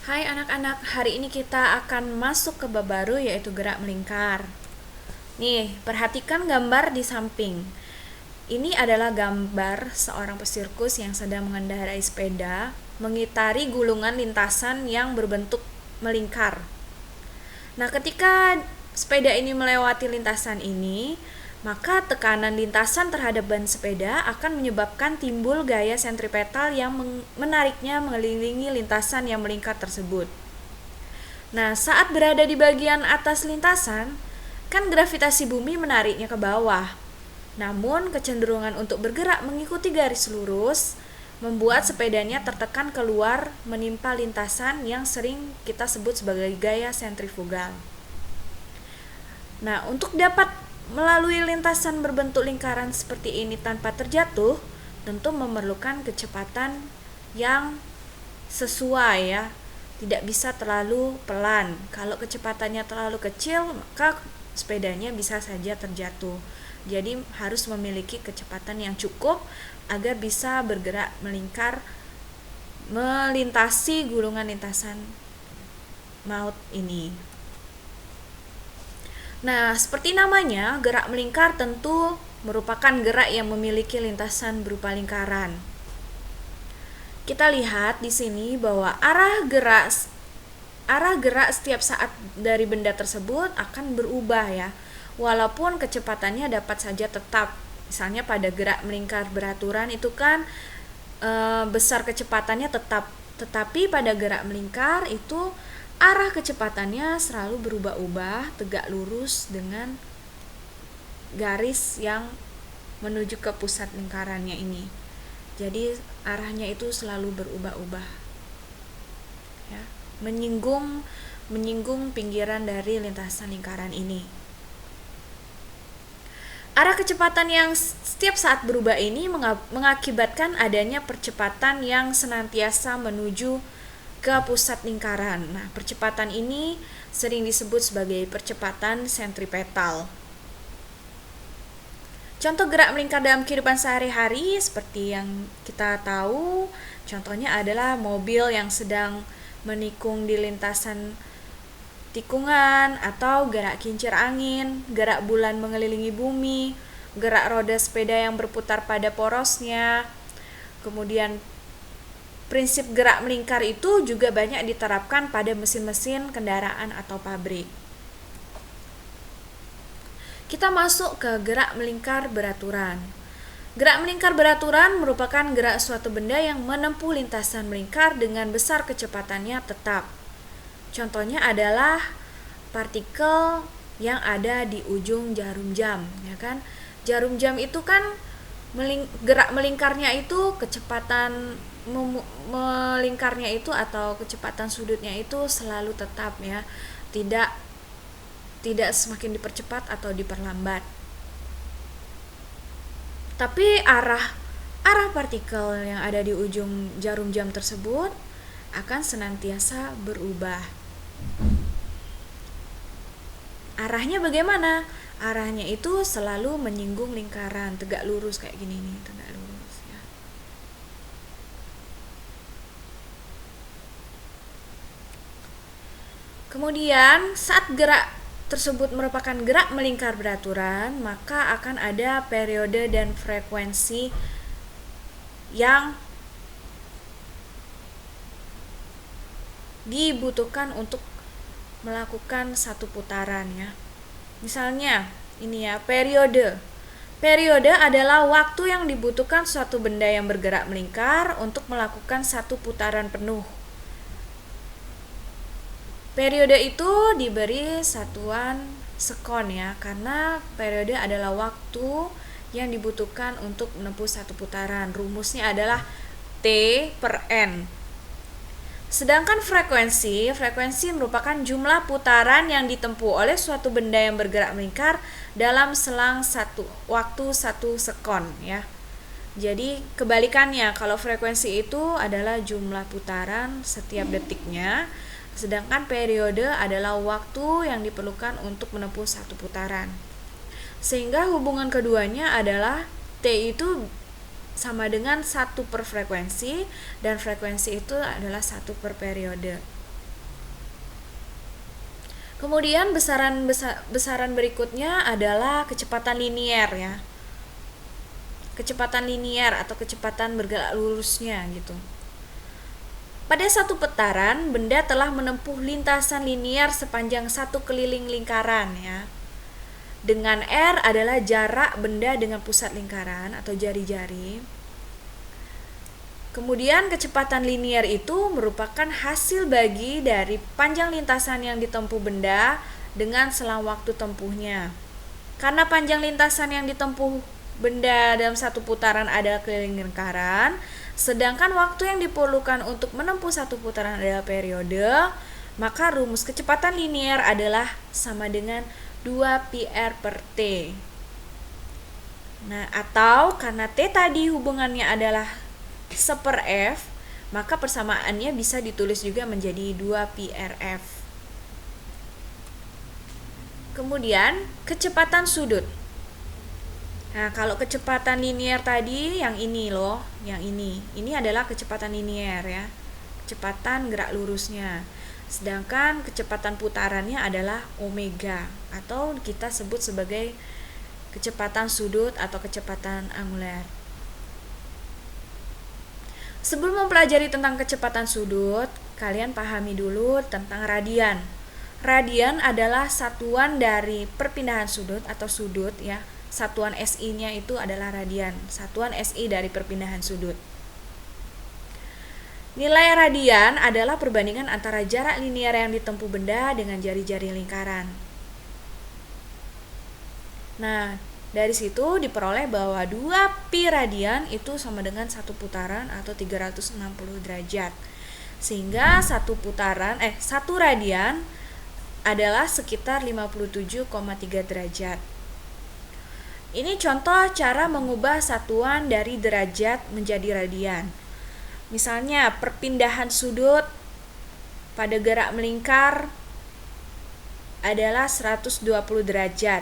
Hai anak-anak, hari ini kita akan masuk ke bab baru yaitu gerak melingkar. Nih, perhatikan gambar di samping. Ini adalah gambar seorang pesirkus yang sedang mengendarai sepeda mengitari gulungan lintasan yang berbentuk melingkar. Nah, ketika sepeda ini melewati lintasan ini, maka tekanan lintasan terhadap ban sepeda akan menyebabkan timbul gaya sentripetal yang menariknya mengelilingi lintasan yang melingkar tersebut. Nah, saat berada di bagian atas lintasan, kan gravitasi bumi menariknya ke bawah. Namun, kecenderungan untuk bergerak mengikuti garis lurus membuat sepedanya tertekan keluar menimpa lintasan yang sering kita sebut sebagai gaya sentrifugal. Nah, untuk dapat melalui lintasan berbentuk lingkaran seperti ini tanpa terjatuh, tentu memerlukan kecepatan yang sesuai ya. Tidak bisa terlalu pelan. Kalau kecepatannya terlalu kecil, maka sepedanya bisa saja terjatuh. Jadi harus memiliki kecepatan yang cukup agar bisa bergerak melingkar melintasi gulungan lintasan maut ini. Nah, seperti namanya, gerak melingkar tentu merupakan gerak yang memiliki lintasan berupa lingkaran. Kita lihat di sini bahwa arah gerak setiap saat dari benda tersebut akan berubah ya. Walaupun kecepatannya dapat saja tetap. Misalnya pada gerak melingkar beraturan itu kan besar kecepatannya tetap, tetapi pada gerak melingkar itu arah kecepatannya selalu berubah-ubah, tegak lurus dengan garis yang menuju ke pusat lingkarannya ini. Jadi arahnya itu selalu berubah-ubah. Ya, menyinggung pinggiran dari lintasan lingkaran ini. Arah kecepatan yang setiap saat berubah ini mengakibatkan adanya percepatan yang senantiasa menuju ke pusat lingkaran. Nah, percepatan ini sering disebut sebagai percepatan sentripetal. Contoh gerak melingkar dalam kehidupan sehari-hari seperti yang kita tahu, contohnya adalah mobil yang sedang menikung di lintasan tikungan, atau gerak kincir angin, gerak bulan mengelilingi bumi, gerak roda sepeda yang berputar pada porosnya. Kemudian prinsip gerak melingkar itu juga banyak diterapkan pada mesin-mesin kendaraan atau pabrik. Kita masuk ke gerak melingkar beraturan. Gerak melingkar beraturan merupakan gerak suatu benda yang menempuh lintasan melingkar dengan besar kecepatannya tetap. Contohnya adalah partikel yang ada di ujung jarum jam, ya kan? Jarum jam itu kan gerak melingkarnya itu kecepatan melingkarnya itu atau kecepatan sudutnya itu selalu tetap ya. Tidak semakin dipercepat atau diperlambat. Tapi arah partikel yang ada di ujung jarum jam tersebut akan senantiasa berubah. Arahnya bagaimana? Arahnya itu selalu menyinggung lingkaran, tegak lurus kayak gini nih, tegak lurus ya. Kemudian saat gerak tersebut merupakan gerak melingkar beraturan, maka akan ada periode dan frekuensi yang dibutuhkan untuk melakukan satu putaran ya. Misalnya ini ya, periode. Periode adalah waktu yang dibutuhkan suatu benda yang bergerak melingkar untuk melakukan satu putaran penuh. Periode itu diberi satuan sekon ya, karena periode adalah waktu yang dibutuhkan untuk menempuh satu putaran. Rumusnya adalah T/N. Sedangkan frekuensi merupakan jumlah putaran yang ditempuh oleh suatu benda yang bergerak melingkar dalam selang waktu 1 sekon ya. Jadi kebalikannya, kalau frekuensi itu adalah jumlah putaran setiap detiknya, sedangkan periode adalah waktu yang diperlukan untuk menempuh satu putaran. Sehingga hubungan keduanya adalah T itu sama dengan 1 per frekuensi, dan frekuensi itu adalah 1 per periode. Kemudian besaran berikutnya adalah kecepatan linier ya. Kecepatan linier atau kecepatan bergerak lurusnya gitu. Pada satu putaran, benda telah menempuh lintasan linier sepanjang satu keliling lingkaran ya. Dengan R adalah jarak benda dengan pusat lingkaran atau jari-jari. Kemudian kecepatan linier itu merupakan hasil bagi dari panjang lintasan yang ditempuh benda dengan selang waktu tempuhnya. Karena panjang lintasan yang ditempuh benda dalam satu putaran adalah keliling lingkaran, sedangkan waktu yang diperlukan untuk menempuh satu putaran adalah periode, maka rumus kecepatan linier adalah sama dengan 2πr per T. Nah, atau karena T tadi hubungannya adalah 1/f, maka persamaannya bisa ditulis juga menjadi 2πrf. Kemudian kecepatan sudut. Nah, kalau kecepatan linier tadi yang ini loh, yang ini adalah kecepatan linier ya, kecepatan gerak lurusnya. Sedangkan kecepatan putarannya adalah omega atau kita sebut sebagai kecepatan sudut atau kecepatan angular. Sebelum mempelajari tentang kecepatan sudut, kalian pahami dulu tentang radian. Radian adalah satuan dari perpindahan sudut atau sudut ya. Satuan SI-nya itu adalah radian, satuan SI dari perpindahan sudut. Nilai radian adalah perbandingan antara jarak linier yang ditempuh benda dengan jari-jari lingkaran. Nah, dari situ diperoleh bahwa 2π radian itu sama dengan satu putaran atau 360 derajat. Sehingga satu radian adalah sekitar 57,3 derajat. Ini contoh cara mengubah satuan dari derajat menjadi radian. Misalnya perpindahan sudut pada gerak melingkar adalah 120 derajat.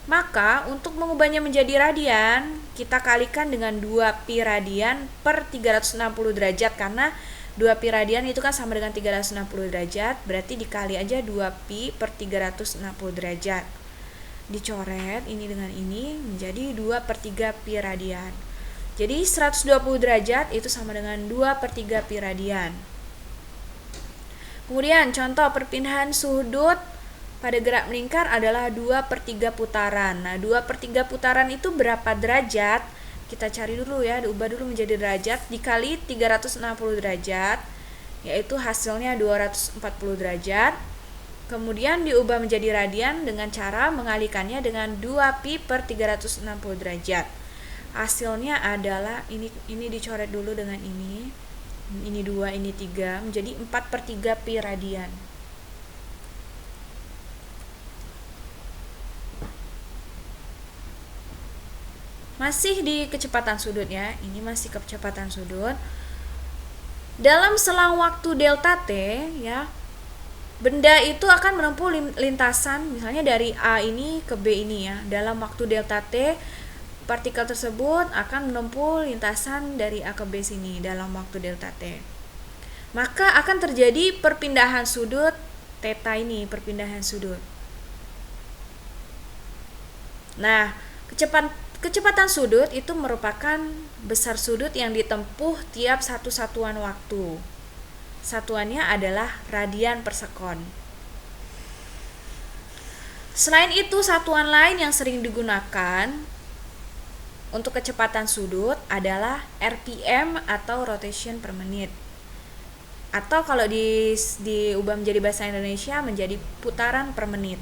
Maka untuk mengubahnya menjadi radian, kita kalikan dengan 2π radian per 360 derajat, karena 2π radian itu kan sama dengan 360 derajat, berarti dikali aja 2π per 360 derajat. Dicoret ini dengan ini menjadi 2/3 π radian. Jadi 120 derajat itu sama dengan 2/3 π radian. Kemudian contoh perpindahan sudut pada gerak melingkar adalah 2/3 putaran. Nah, 2/3 putaran itu berapa derajat? Kita cari dulu ya, diubah dulu menjadi derajat, dikali 360 derajat, yaitu hasilnya 240 derajat. Kemudian diubah menjadi radian dengan cara mengalikannya dengan 2π per 360 derajat. Hasilnya adalah ini dicoret dulu dengan ini 2, ini 3, menjadi 4/3 π radian. Masih di kecepatan sudut ya, ini masih kecepatan sudut. Dalam selang waktu delta T ya, benda itu akan menempuh lintasan misalnya dari A ini ke B ini ya. Dalam waktu delta T, partikel tersebut akan menempuh lintasan dari A ke B sini dalam waktu delta T. Maka akan terjadi perpindahan sudut theta ini, perpindahan sudut. Nah, kecepatan sudut itu merupakan besar sudut yang ditempuh tiap satu satuan waktu. Satuannya adalah radian per sekon. Selain itu, satuan lain yang sering digunakan untuk kecepatan sudut adalah RPM atau rotation per menit. Atau kalau diubah menjadi bahasa Indonesia menjadi putaran per menit.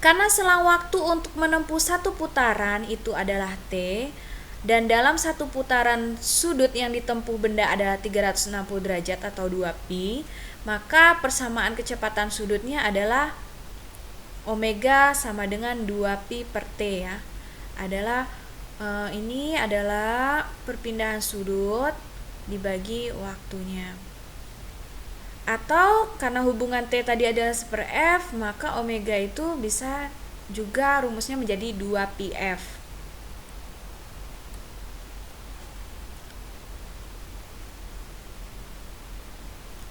Karena selang waktu untuk menempuh satu putaran itu adalah T, dan dalam satu putaran sudut yang ditempuh benda adalah 360 derajat atau 2π, maka persamaan kecepatan sudutnya adalah omega sama dengan 2π per T ya. Ini adalah perpindahan sudut dibagi waktunya. Atau karena hubungan T tadi adalah 1/f, maka omega itu bisa juga rumusnya menjadi 2πf.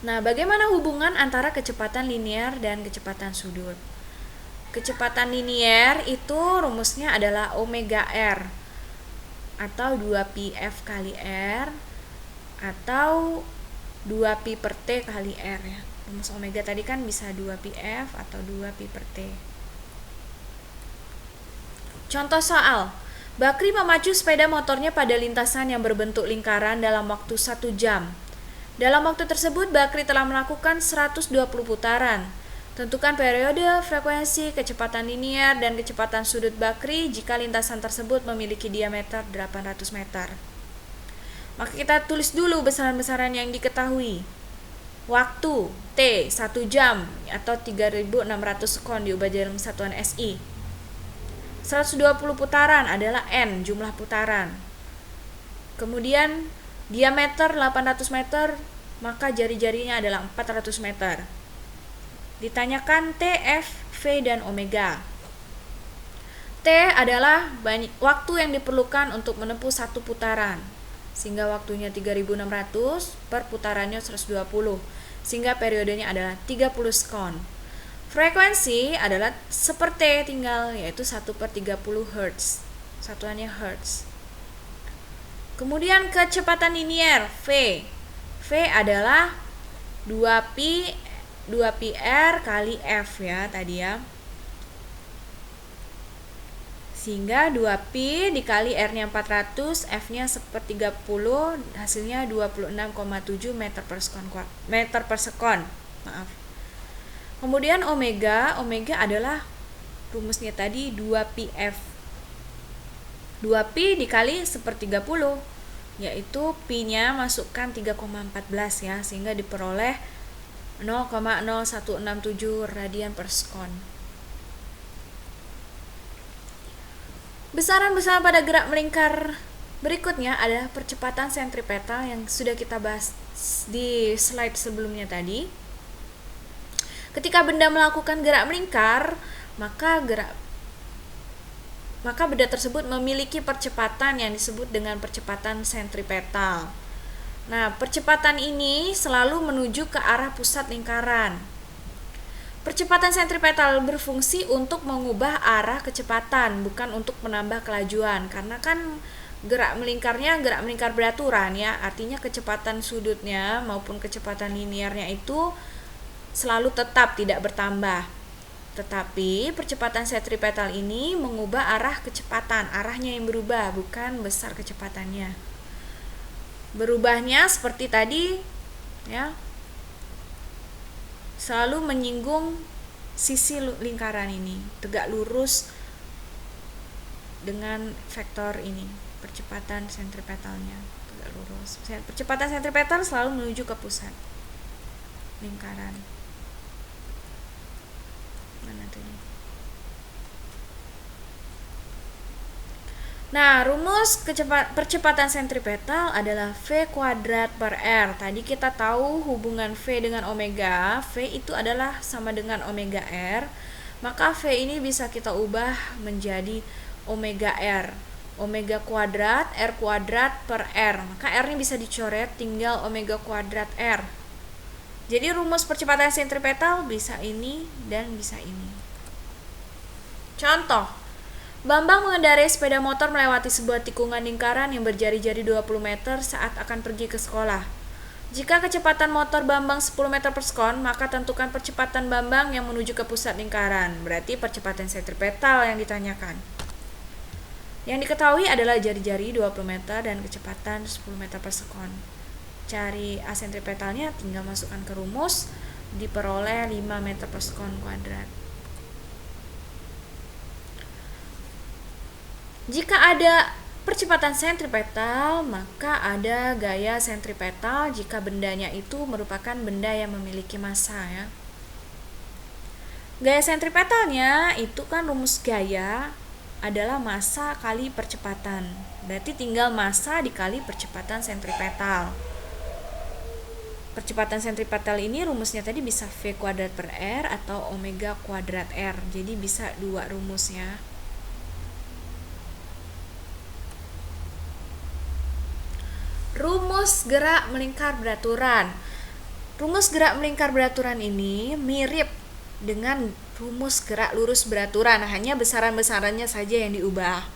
Nah, bagaimana hubungan antara kecepatan linear dan kecepatan sudut? Kecepatan linear itu rumusnya adalah omega R atau 2πf kali R atau 2pi per T kali R ya. Rumus omega tadi kan bisa 2πf atau 2pi per T. Contoh soal. Bakri memacu sepeda motornya pada lintasan yang berbentuk lingkaran dalam waktu 1 jam. Dalam waktu tersebut, Bakri telah melakukan 120 putaran. Tentukan periode, frekuensi, kecepatan linear, dan kecepatan sudut Bakri jika lintasan tersebut memiliki diameter 800 meter. Maka kita tulis dulu besaran-besaran yang diketahui. Waktu T 1 jam atau 3600 sekon diubah dalam satuan SI. 120 putaran adalah N jumlah putaran. Kemudian diameter 800 meter, maka jari-jarinya adalah 400 meter. Ditanyakan T, F, V, dan omega. T adalah waktu yang diperlukan untuk menempuh satu putaran, sehingga waktunya 3600 per putarannya 120, sehingga periodenya adalah 30 sekon. Frekuensi adalah seperti tinggal, yaitu 1/30 Hz. Satuannya Hz. Kemudian kecepatan linear V. V adalah 2πr kali F ya tadi ya. Sehingga 2pi dikali R-nya 400, F-nya 1/30, hasilnya 26,7 meter per sekon. Maaf. Kemudian omega adalah rumusnya tadi 2πf. 2pi dikali 1/30, yaitu pi-nya masukkan 3,14 ya, sehingga diperoleh 0,0167 radian per sekon. Besaran-besaran pada gerak melingkar berikutnya adalah percepatan sentripetal yang sudah kita bahas di slide sebelumnya tadi. Ketika benda melakukan gerak melingkar, maka benda tersebut memiliki percepatan yang disebut dengan percepatan sentripetal. Nah, percepatan ini selalu menuju ke arah pusat lingkaran. Percepatan sentripetal berfungsi untuk mengubah arah kecepatan, bukan untuk menambah kelajuan. Karena kan gerak melingkar beraturan ya, artinya kecepatan sudutnya maupun kecepatan linearnya itu selalu tetap, tidak bertambah. Tetapi percepatan sentripetal ini mengubah arah kecepatan, arahnya yang berubah, bukan besar kecepatannya. Berubahnya seperti tadi ya, selalu menyinggung sisi lingkaran ini, tegak lurus dengan vektor ini, percepatan sentripetalnya tegak lurus. Percepatan sentripetal selalu menuju ke pusat lingkaran. Mana tadi? Nah, rumus percepatan sentripetal adalah V kuadrat per R. Tadi kita tahu hubungan V dengan omega. V itu adalah sama dengan omega R. Maka V ini bisa kita ubah menjadi omega R. Omega kuadrat R kuadrat per R. Maka R ini bisa dicoret, tinggal omega kuadrat R. Jadi rumus percepatan sentripetal bisa ini dan bisa ini. Contoh, Bambang mengendarai sepeda motor melewati sebuah tikungan lingkaran yang berjari-jari 20 meter saat akan pergi ke sekolah. Jika kecepatan motor Bambang 10 meter per sekon, maka tentukan percepatan Bambang yang menuju ke pusat lingkaran. Berarti percepatan sentripetal yang ditanyakan. Yang diketahui adalah jari-jari 20 meter dan kecepatan 10 meter per sekon. Cari A sentripetalnya, tinggal masukkan ke rumus, diperoleh 5 meter per sekon kuadrat. Jika ada percepatan sentripetal, maka ada gaya sentripetal jika bendanya itu merupakan benda yang memiliki massa ya. Gaya sentripetalnya itu kan rumus gaya adalah massa kali percepatan. Berarti tinggal massa dikali percepatan sentripetal. Percepatan sentripetal ini rumusnya tadi bisa V kuadrat per R atau omega kuadrat R. Jadi bisa dua rumusnya. Rumus gerak melingkar beraturan. Rumus gerak melingkar beraturan ini mirip dengan rumus gerak lurus beraturan, hanya besaran-besarannya saja yang diubah.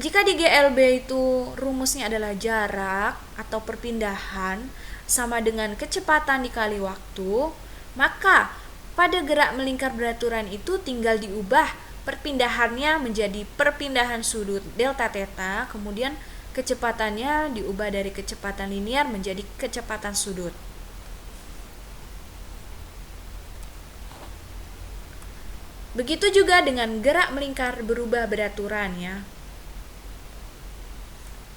Jika di GLB itu rumusnya adalah jarak atau perpindahan sama dengan kecepatan dikali waktu, maka pada gerak melingkar beraturan itu tinggal diubah perpindahannya menjadi perpindahan sudut delta theta, kemudian kecepatannya diubah dari kecepatan linear menjadi kecepatan sudut. Begitu juga dengan gerak melingkar berubah beraturan ya.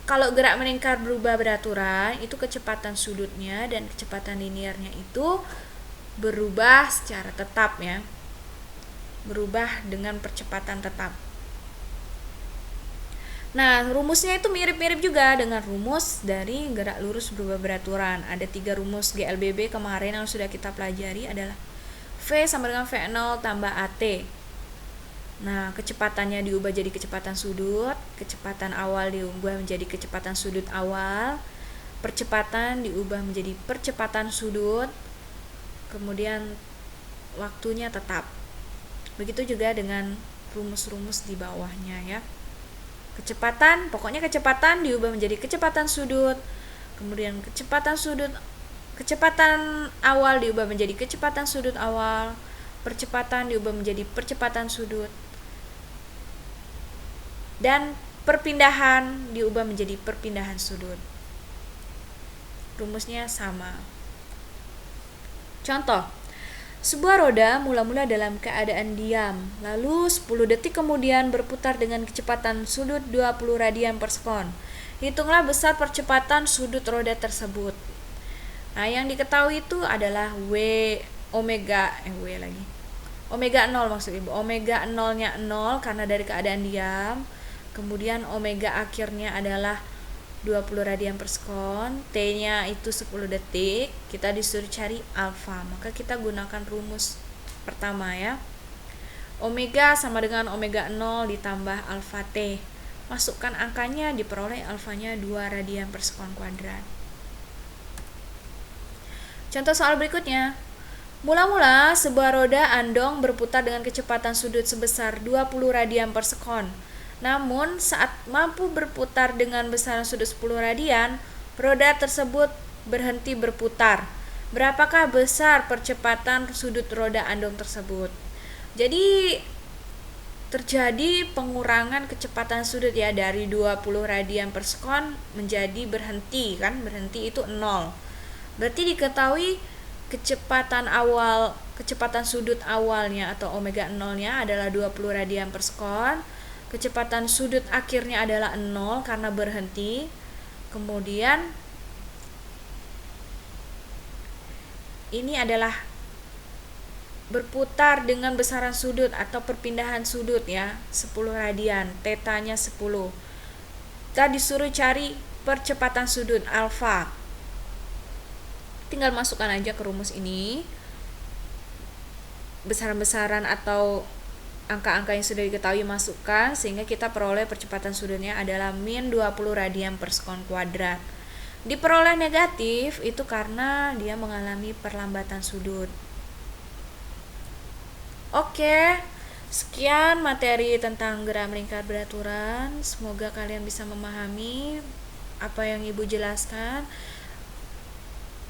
Kalau gerak melingkar berubah beraturan, itu kecepatan sudutnya dan kecepatan linearnya itu berubah secara tetap ya. Berubah dengan percepatan tetap. Nah, rumusnya itu mirip-mirip juga dengan rumus dari gerak lurus berubah beraturan. Ada 3 rumus GLBB kemarin yang sudah kita pelajari adalah V sama dengan V0 tambah AT. Nah, kecepatannya diubah jadi kecepatan sudut, kecepatan awal diubah menjadi kecepatan sudut awal, percepatan diubah menjadi percepatan sudut, kemudian waktunya tetap. Begitu juga dengan rumus-rumus di bawahnya ya. Kecepatan, pokoknya kecepatan diubah menjadi kecepatan sudut, kemudian kecepatan awal diubah menjadi kecepatan sudut awal, percepatan diubah menjadi percepatan sudut, dan perpindahan diubah menjadi perpindahan sudut. Rumusnya sama. Contoh, sebuah roda mula-mula dalam keadaan diam, lalu 10 detik kemudian berputar dengan kecepatan sudut 20 radian per sekon. Hitunglah besar percepatan sudut roda tersebut. Nah, yang diketahui itu adalah omega 0 maksud Ibu. Omega 0-nya 0 karena dari keadaan diam. Kemudian omega akhirnya adalah 20 radian per sekon, T-nya itu 10 detik. Kita disuruh cari alfa. Maka kita gunakan rumus pertama ya. Omega sama dengan omega 0 ditambah alfa T. Masukkan angkanya, diperoleh alfanya 2 radian per sekon kuadrat. Contoh soal berikutnya. Mula-mula sebuah roda andong berputar dengan kecepatan sudut sebesar 20 radian per sekon. Namun saat mampu berputar dengan besaran sudut 10 radian, roda tersebut berhenti berputar. Berapakah besar percepatan sudut roda andong tersebut? Jadi terjadi pengurangan kecepatan sudut ya, dari 20 radian per sekon menjadi berhenti kan, berhenti itu 0. Berarti diketahui kecepatan sudut awalnya atau omega 0-nya adalah 20 radian per sekon. Kecepatan sudut akhirnya adalah 0 karena berhenti. Kemudian ini adalah berputar dengan besaran sudut atau perpindahan sudut ya, 10 radian, tetanya 10. Kita disuruh cari percepatan sudut alfa. Tinggal masukkan aja ke rumus ini besaran-besaran atau angka-angka yang sudah diketahui, masukkan sehingga kita peroleh percepatan sudutnya adalah min 20 radian per sekon kuadrat. Diperoleh negatif itu karena dia mengalami perlambatan sudut. Oke, sekian materi tentang gerak melingkar beraturan. Semoga kalian bisa memahami apa yang Ibu jelaskan.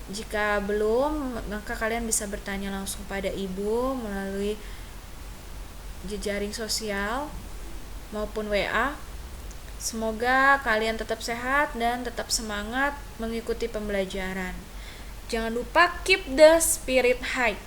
Jika belum, maka kalian bisa bertanya langsung pada Ibu melalui jejaring sosial maupun WA. Semoga kalian tetap sehat dan tetap semangat mengikuti pembelajaran. Jangan lupa keep the spirit high.